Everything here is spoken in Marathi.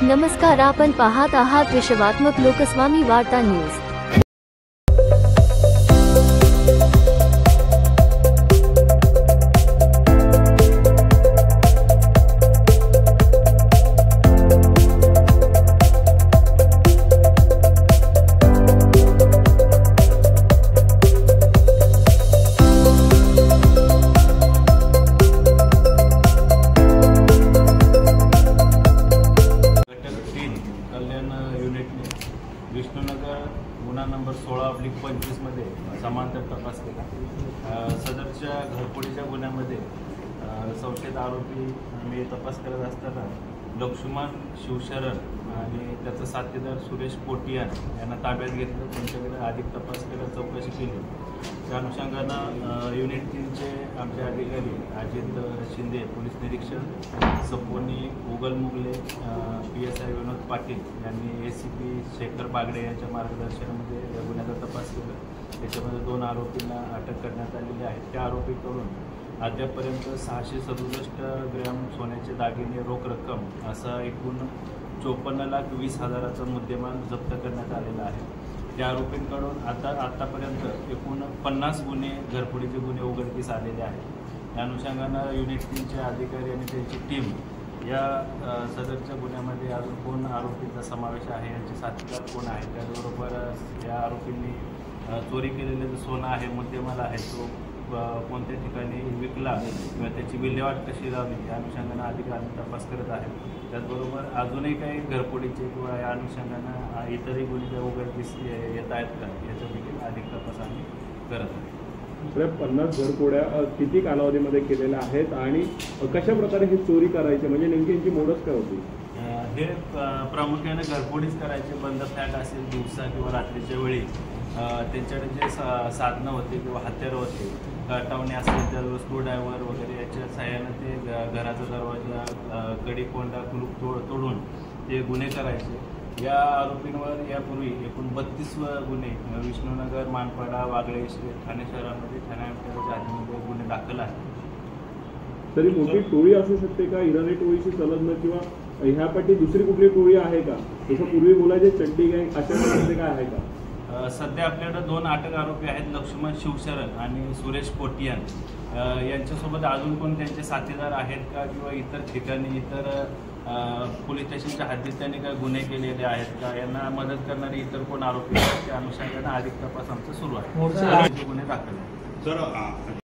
नमस्कार, आपण पाहत आहात विश्वात्मक लोकस्वामी वार्ता न्यूज। विष्णुनगर गुन्हा नंबर 16/25 मध्ये समांतर तपास केला। सदरच्या घरफोडीच्या गुन्ह्यामध्ये संशयित आरोपी मी तपास करत असताना लक्ष्मण शिवशरण आणि त्याचा साथीदार सुरेश पोटियान यांना ताब्यात घेतलं। त्यांच्याकडे अधिक तपास केला, चौकशी केली। त्या अनुषंगानं युनिट 3चे आमचे अधिकारी अजित शिंदे पोलीस निरीक्षक, सपोनी उगल मुगले, PSI विनोद पाटील यांनी ACP शेखर बागडे यांच्या मार्गदर्शनामध्ये या गुन्ह्याचा तपास केला। त्याच्यामध्ये 2 आरोपींना अटक करण्यात आलेली आहे। त्या आरोपीकडून अद्यापर्यंत 667 ग्रॅम सोन्याचे दागिने, रोख रक्कम असा एकूण 54,20,000चा मुद्देमाल जप्त करण्यात आलेला आहे। त्या आरोपींकडून आतापर्यंत एकूण 50 गुन्हे, घरफोडीचे गुन्हे उघडकीस आलेले आहेत। त्या अनुषंगानं युनिट 3चे अधिकारी आणि त्यांची टीम या सदरच्या गुन्ह्यामध्ये अजून कोण आरोपींचा समावेश आहे, यांचे साथीदार कोण आहे, त्याचबरोबर या आरोपींनी चोरी केलेले जो सोनं आहे, मुद्देमाल आहे, तो कोणत्या ठिकाणी विकला किंवा त्याची विल्हेवाट कशी लावली या अनुषंगानं अधिक तपास करत आहे। त्याचबरोबर अजूनही काही घरफोडीचे किंवा या अनुषंगानं इतरही गुन्हे उघडकीस येत आहेत का याचा देखील अधिक तपास आम्ही करत आहे। 50 घरफोड्या किती कालावधीमध्ये केलेल्या आहेत आणि कशा प्रकारे हे चोरी करायचे, म्हणजे नेमकी यांची मोडच काय होती? हे प्रामुख्याने घरफोडीच करायचे। बंद फ्लॅट असेल दिवसा किंवा रात्रीच्या वेळी त्यांच्याकडे जे साधनं होते किंवा हत्यारं होते, गाठवणे असेल तर स्क्रूड्रायव्हर वगैरे याच्या सहाय्यानं ते घराचा दरवाजा, कडी, कोंडा, कुलूप तोडून ते गुन्हे करायचे। या आरोपींवर यापूर्वी एकूण 32 गुन्हे विष्णुनगर, मानपाडा, वागळे, ठाणे शहरामध्ये ठाणे हद्दीमध्ये गुन्हे दाखल आहेत। तरी मोठी टोळी असू शकते का इराणी टोळीशी संलग्न, किंवा ह्यापैकी दुसरी कुठली टोळी आहे का? जसं पूर्वी बोलायचे चड्डी गँग, अशा प्रकारचे काय आहे का? सध्या आपल्याकडे 2 अटक आरोपी आहेत, लक्ष्मण शिवशरण आणि सुरेश पोटियान। यांच्यासोबत अजून कोण त्यांचे साथीदार आहेत का, किंवा इतर ठिकाणी इतर पोलीस स्टेशनच्या हद्दीत त्यांनी काही गुन्हे केलेले आहेत का, यांना मदत करणारे इतर कोण आरोपी आहेत, त्या अनुषंगाने अधिक तपास आमचा सुरू आहे। गुन्हे दाखल आहेत।